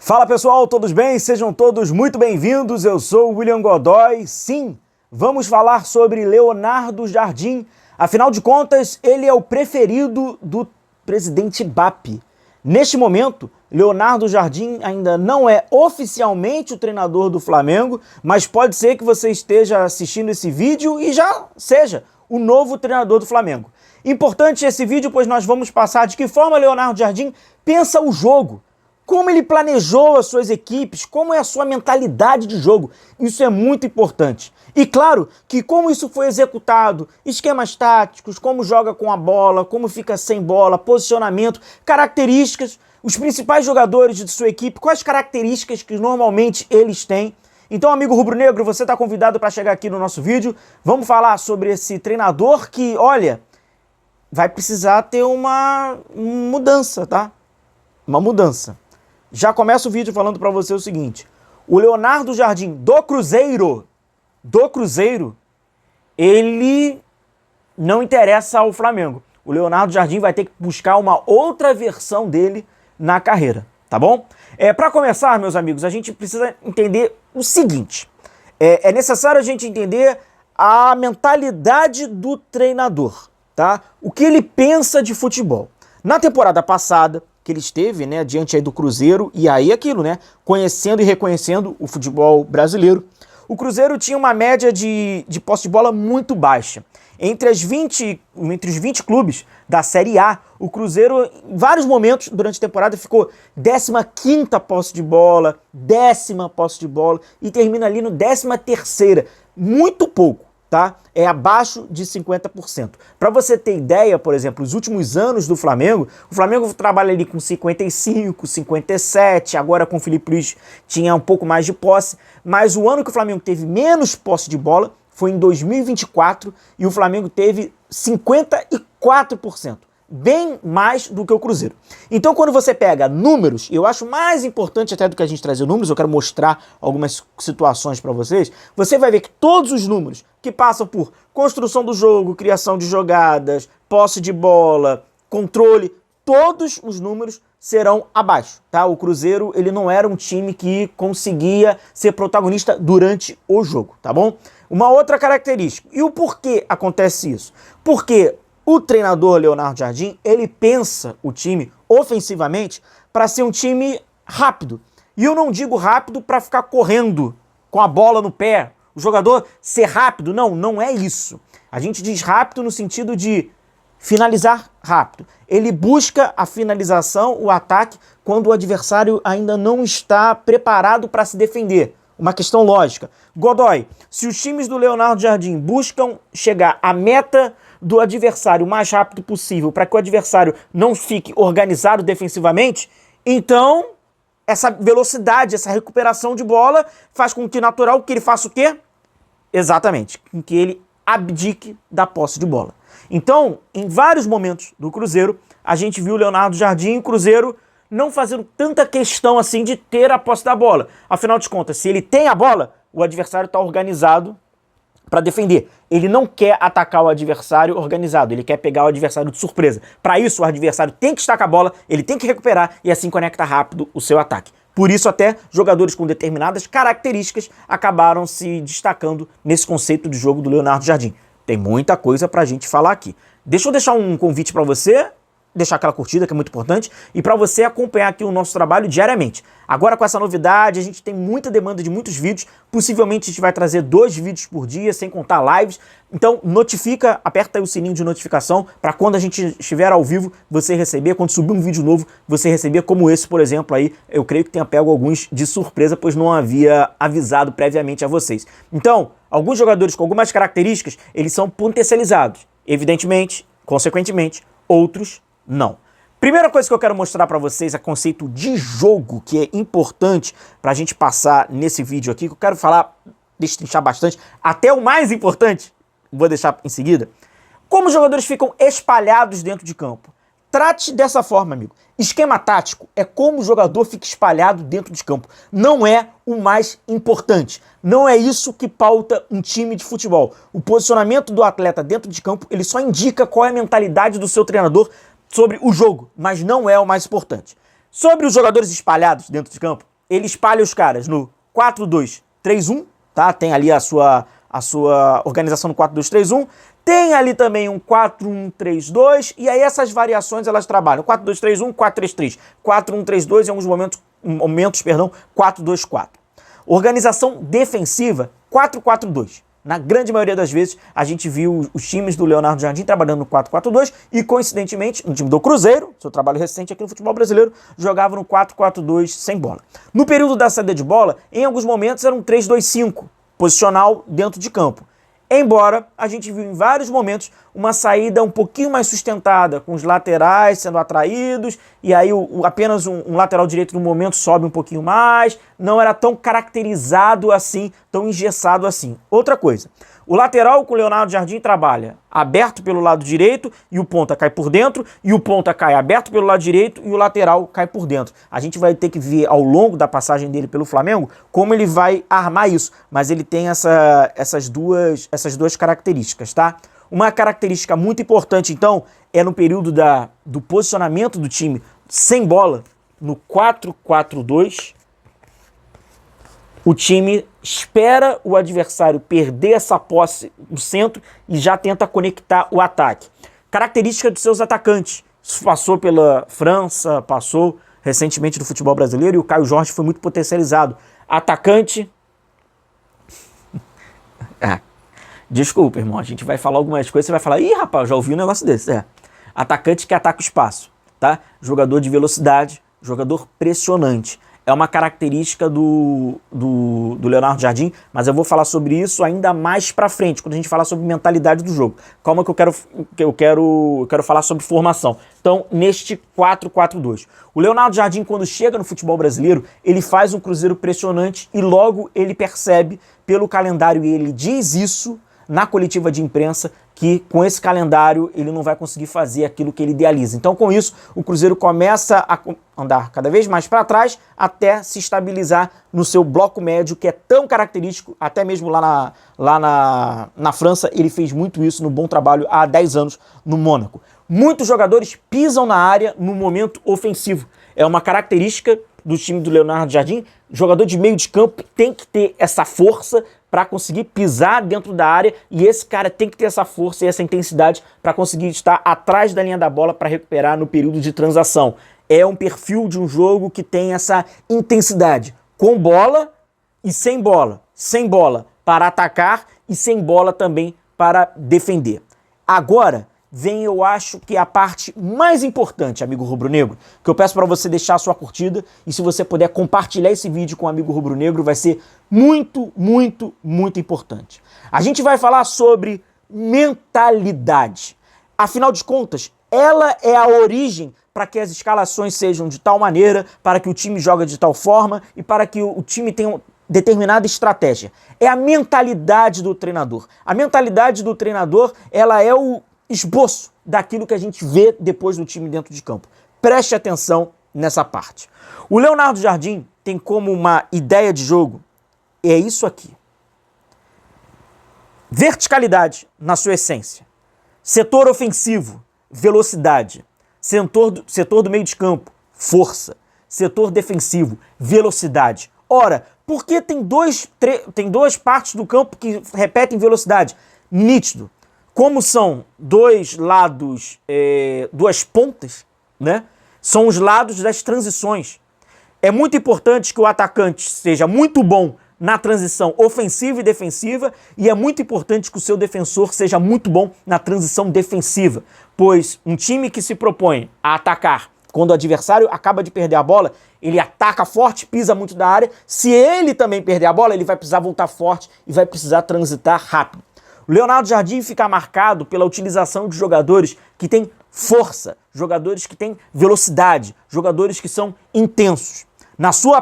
Fala pessoal, todos bem? Sejam todos muito bem-vindos, eu sou o William Godoy. Sim, vamos falar sobre Leonardo Jardim. Afinal de contas, ele é o preferido do presidente BAP. Neste momento, Leonardo Jardim ainda não é oficialmente o treinador do Flamengo, mas pode ser que você esteja assistindo esse vídeo e já seja o novo treinador do Flamengo. Importante esse vídeo, pois nós vamos passar de que forma Leonardo Jardim pensa o jogo, como ele planejou as suas equipes, como é a sua mentalidade de jogo. Isso é muito importante. E claro que como isso foi executado, esquemas táticos, como joga com a bola, como fica sem bola, posicionamento, características, os principais jogadores de sua equipe, quais características que normalmente eles têm. Então, amigo rubro-negro, você está convidado para chegar aqui no nosso vídeo. Vamos falar sobre esse treinador que, olha, vai precisar ter uma mudança, tá? Uma mudança. Já começa o vídeo falando para você o seguinte: o Leonardo Jardim do Cruzeiro, ele não interessa ao Flamengo. O Leonardo Jardim vai ter que buscar uma outra versão dele na carreira, tá bom? Para começar, meus amigos, a gente precisa entender o seguinte: é necessário a gente entender a mentalidade do treinador, tá? O que ele pensa de futebol. Na temporada passada, que ele esteve, né, diante aí do Cruzeiro, e aí aquilo, né, conhecendo e reconhecendo o futebol brasileiro, o Cruzeiro tinha uma média de posse de bola muito baixa. Entre os 20 clubes da Série A, o Cruzeiro, em vários momentos durante a temporada, ficou 15ª posse de bola, 10ª posse de bola, e termina ali no 13ª. Muito pouco, tá? É abaixo de 50%. Para você ter ideia, por exemplo, os últimos anos do Flamengo, o Flamengo trabalha ali com 55, 57, agora com o Felipe Luiz tinha um pouco mais de posse, mas o ano que o Flamengo teve menos posse de bola foi em 2024 e o Flamengo teve 54%. Bem mais do que o Cruzeiro. Então, quando você pega números, eu acho mais importante até do que a gente trazer números, eu quero mostrar algumas situações para vocês, você vai ver que todos os números que passam por construção do jogo, criação de jogadas, posse de bola, controle, todos os números serão abaixo, tá? O Cruzeiro, ele não era um time que conseguia ser protagonista durante o jogo, tá bom? Uma outra característica. E o porquê acontece isso? Porque o treinador Leonardo Jardim, ele pensa o time ofensivamente para ser um time rápido. E eu não digo rápido para ficar correndo com a bola no pé, o jogador ser rápido. Não, não é isso. A gente diz rápido no sentido de finalizar rápido. Ele busca a finalização, o ataque, quando o adversário ainda não está preparado para se defender. Uma questão lógica. Godoy, se os times do Leonardo Jardim buscam chegar à meta do adversário o mais rápido possível para que o adversário não fique organizado defensivamente, então essa velocidade, essa recuperação de bola faz com que natural que ele faça o quê? Exatamente, com que ele abdique da posse de bola. Então, em vários momentos do Cruzeiro, a gente viu o Leonardo Jardim e o Cruzeiro não fazendo tanta questão assim de ter a posse da bola. Afinal de contas, se ele tem a bola, o adversário está organizado para defender. Ele não quer atacar o adversário organizado, ele quer pegar o adversário de surpresa. Para isso, o adversário tem que estar com a bola, ele tem que recuperar e assim conecta rápido o seu ataque. Por isso, até jogadores com determinadas características acabaram se destacando nesse conceito de jogo do Leonardo Jardim. Tem muita coisa para a gente falar aqui. Deixa eu deixar um convite para você, deixar aquela curtida que é muito importante, e para você acompanhar aqui o nosso trabalho diariamente. Agora com essa novidade, a gente tem muita demanda de muitos vídeos, possivelmente a gente vai trazer 2 vídeos por dia, sem contar lives, então notifica, aperta aí o sininho de notificação, para quando a gente estiver ao vivo, você receber, quando subir um vídeo novo, você receber, como esse, por exemplo, aí, eu creio que tenha pego alguns de surpresa, pois não havia avisado previamente a vocês. Então, alguns jogadores com algumas características, eles são potencializados, evidentemente, consequentemente, outros não. Primeira coisa que eu quero mostrar para vocês é o conceito de jogo, que é importante para a gente passar nesse vídeo aqui, que eu quero falar, destrinchar bastante, até o mais importante, vou deixar em seguida, como os jogadores ficam espalhados dentro de campo. Trate dessa forma, amigo. Esquema tático é como o jogador fica espalhado dentro de campo. Não é o mais importante. Não é isso que pauta um time de futebol. O posicionamento do atleta dentro de campo, ele só indica qual é a mentalidade do seu treinador sobre o jogo, mas não é o mais importante. Sobre os jogadores espalhados dentro de campo, ele espalha os caras no 4-2-3-1, tá? Tem ali a sua organização no 4-2-3-1. Tem ali também um 4-1-3-2, e aí essas variações elas trabalham 4-2-3-1, 4-3-3, 4-1-3-2 e em alguns momentos, 4-2-4. Organização defensiva, 4-4-2. Na grande maioria das vezes, a gente viu os times do Leonardo Jardim trabalhando no 4-4-2 e, coincidentemente, no time do Cruzeiro, seu trabalho recente aqui no futebol brasileiro, jogava no 4-4-2 sem bola. No período da saída de bola, em alguns momentos era um 3-2-5, posicional dentro de campo. Embora a gente viu em vários momentos uma saída um pouquinho mais sustentada, com os laterais sendo atraídos, e aí apenas um lateral direito no momento sobe um pouquinho mais, não era tão caracterizado assim, tão engessado assim. Outra coisa, o lateral com o Leonardo Jardim trabalha aberto pelo lado direito e o ponta cai por dentro, e o ponta cai aberto pelo lado direito e o lateral cai por dentro. A gente vai ter que ver ao longo da passagem dele pelo Flamengo como ele vai armar isso, mas ele tem essas duas características, tá? Uma característica muito importante, então, é no período do posicionamento do time sem bola, no 4-4-2, o time espera o adversário perder essa posse no centro e já tenta conectar o ataque. Característica dos seus atacantes. Isso passou pela França, passou recentemente no futebol brasileiro e o Caio Jorge foi muito potencializado. Atacante... Desculpa, irmão, a gente vai falar algumas coisas, você vai falar, ih, rapaz, já ouvi um negócio desse. Atacante que ataca o espaço, tá? Jogador de velocidade, jogador pressionante. É uma característica do Leonardo Jardim, mas eu vou falar sobre isso ainda mais pra frente, quando a gente falar sobre mentalidade do jogo. Calma que eu quero falar sobre formação. Então, neste 4-4-2. O Leonardo Jardim, quando chega no futebol brasileiro, ele faz um Cruzeiro pressionante e logo ele percebe pelo calendário, e ele diz isso na coletiva de imprensa, que com esse calendário ele não vai conseguir fazer aquilo que ele idealiza. Então, com isso, o Cruzeiro começa a andar cada vez mais para trás até se estabilizar no seu bloco médio, que é tão característico, até mesmo lá na França, ele fez muito isso no bom trabalho há 10 anos no Mônaco. Muitos jogadores pisam na área no momento ofensivo. É uma característica do time do Leonardo Jardim. Jogador de meio de campo tem que ter essa força para conseguir pisar dentro da área, e esse cara tem que ter essa força e essa intensidade para conseguir estar atrás da linha da bola para recuperar no período de transação. É um perfil de um jogo que tem essa intensidade, com bola e sem bola para atacar e sem bola também para defender. Agora vem, eu acho que a parte mais importante, amigo rubro-negro, que eu peço para você deixar a sua curtida, e se você puder compartilhar esse vídeo com o amigo rubro-negro, vai ser muito, muito, muito importante. A gente vai falar sobre mentalidade. Afinal de contas, ela é a origem para que as escalações sejam de tal maneira, para que o time jogue de tal forma e para que o time tenha determinada estratégia. É a mentalidade do treinador. A mentalidade do treinador, ela é o esboço daquilo que a gente vê depois do time dentro de campo. Preste atenção nessa parte. O Leonardo Jardim tem como uma ideia de jogo, é isso aqui. Verticalidade na sua essência. Setor ofensivo, velocidade. Setor do meio de campo, força. Setor defensivo, velocidade. Ora, por que tem duas partes do campo que repetem velocidade? Nítido. Como são dois lados, duas pontas, né? São os lados das transições. É muito importante que o atacante seja muito bom na transição ofensiva e defensiva, e é muito importante que o seu defensor seja muito bom na transição defensiva, pois um time que se propõe a atacar quando o adversário acaba de perder a bola, ele ataca forte, pisa muito da área. Se ele também perder a bola, ele vai precisar voltar forte e vai precisar transitar rápido. O Leonardo Jardim fica marcado pela utilização de jogadores que têm força, jogadores que têm velocidade, jogadores que são intensos. Na sua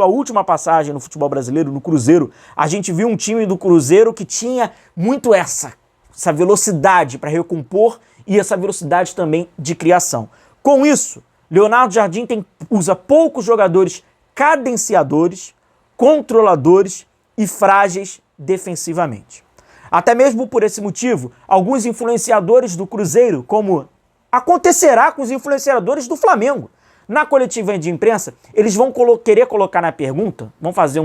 última passagem no futebol brasileiro, no Cruzeiro, a gente viu um time do Cruzeiro que tinha muito essa velocidade para recompor e essa velocidade também de criação. Com isso, Leonardo Jardim usa poucos jogadores cadenciadores, controladores e frágeis defensivamente. Até mesmo por esse motivo, alguns influenciadores do Cruzeiro, como acontecerá com os influenciadores do Flamengo, Na coletiva de imprensa, eles vão querer colocar na pergunta, vão fazer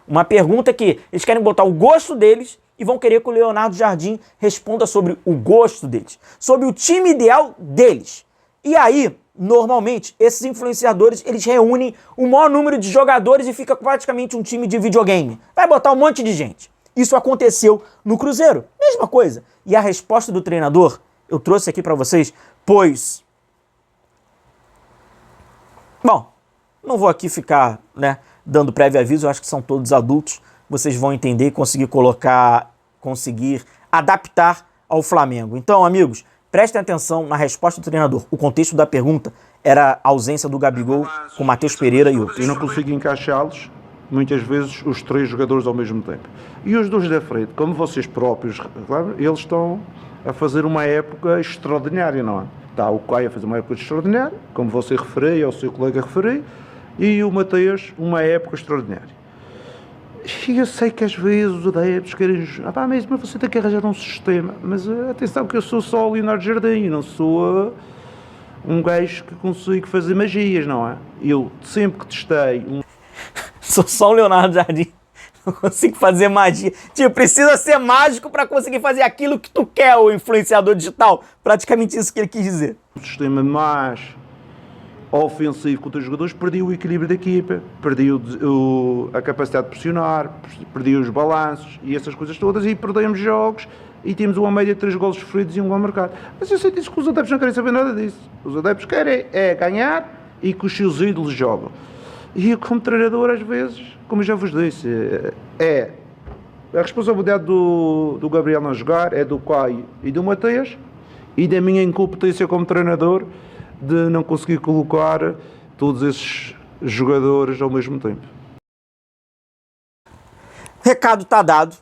uma pergunta que eles querem botar o gosto deles e vão querer que o Leonardo Jardim responda sobre o gosto deles, sobre o time ideal deles. E aí, normalmente, esses influenciadores, eles reúnem o maior número de jogadores e fica praticamente um time de videogame. Vai botar um monte de gente. Isso aconteceu no Cruzeiro. Mesma coisa. E a resposta do treinador, eu trouxe aqui pra vocês, pois... Bom, não vou aqui ficar, né, dando prévio aviso, eu acho que são todos adultos. Vocês vão entender e conseguir adaptar ao Flamengo. Então, amigos, prestem atenção na resposta do treinador. O contexto da pergunta era a ausência do Gabigol com Matheus Pereira e outros. Eu não consigo encaixá-los, muitas vezes, os 3 jogadores ao mesmo tempo. E os 2 da frente, como vocês próprios reclamam, eles estão a fazer uma época extraordinária, não é? Está o Caio a fazer uma época extraordinária, como você referiu, o seu colega referiu, e o Mateus, uma época extraordinária. E eu sei que às vezes os adeptos querem... mas você tem que arranjar um sistema. Mas atenção que eu sou só o Leonardo Jardim, não sou um gajo que consigo fazer magias, não é? Eu sempre que testei... Sou só o Leonardo Jardim, não consigo fazer magia. Tipo, precisa ser mágico para conseguir fazer aquilo que tu quer, o influenciador digital. Praticamente isso que ele quis dizer. Um sistema mais ofensivo contra os jogadores, perdi o equilíbrio da equipa, perdi a capacidade de pressionar, perdi os balanços e essas coisas todas, e perdemos jogos e temos uma média de 3 golos sofridos e um gol marcado. Mas eu sei disso que os adeptos não querem saber nada disso. Os adeptos querem ganhar e que os seus ídolos jogam. E eu, como treinador, às vezes, como eu já vos disse, a responsabilidade do Gabriel não jogar é do Caio e do Mateus, e da minha incompetência como treinador de não conseguir colocar todos esses jogadores ao mesmo tempo. Recado tá dado,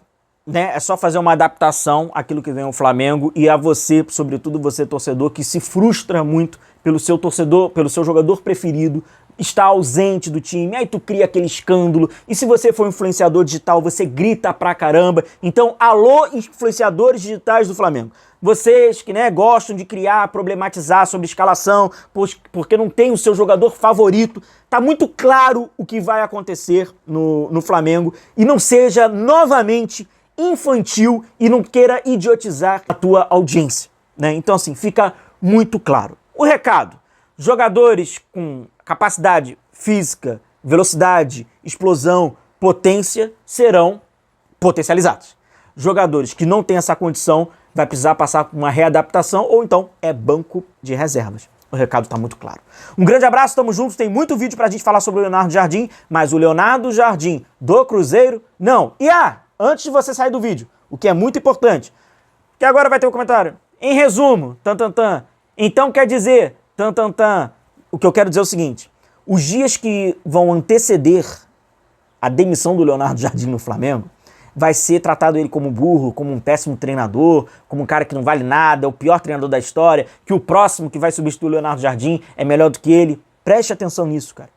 né? É só fazer uma adaptação àquilo que vem o Flamengo e a você, sobretudo você torcedor, que se frustra muito pelo seu torcedor, pelo seu jogador preferido, está ausente do time, aí tu cria aquele escândalo, e se você for influenciador digital, você grita pra caramba. Então, alô, influenciadores digitais do Flamengo. Vocês que, né, gostam de criar, problematizar sobre escalação, porque não tem o seu jogador favorito, tá muito claro o que vai acontecer no Flamengo, e não seja novamente infantil e não queira idiotizar a tua audiência, né? Então, assim, fica muito claro. O recado: jogadores com capacidade física, velocidade, explosão, potência serão potencializados. Jogadores que não têm essa condição vai precisar passar por uma readaptação ou então é banco de reservas. O recado está muito claro. Um grande abraço, tamo juntos. Tem muito vídeo pra gente falar sobre o Leonardo Jardim, mas o Leonardo Jardim do Cruzeiro, não. E antes de você sair do vídeo, o que é muito importante, que agora vai ter um comentário. Em resumo, então quer dizer, o que eu quero dizer é o seguinte: os dias que vão anteceder a demissão do Leonardo Jardim no Flamengo, vai ser tratado ele como burro, como um péssimo treinador, como um cara que não vale nada, o pior treinador da história, que o próximo que vai substituir o Leonardo Jardim é melhor do que ele. Preste atenção nisso, cara.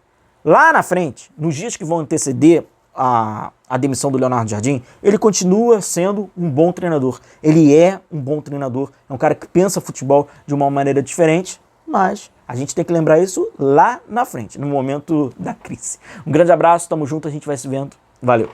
Lá na frente, nos dias que vão anteceder a demissão do Leonardo Jardim, ele continua sendo um bom treinador. Ele é um bom treinador, é um cara que pensa futebol de uma maneira diferente, mas a gente tem que lembrar isso lá na frente, no momento da crise. Um grande abraço, tamo junto, a gente vai se vendo. Valeu!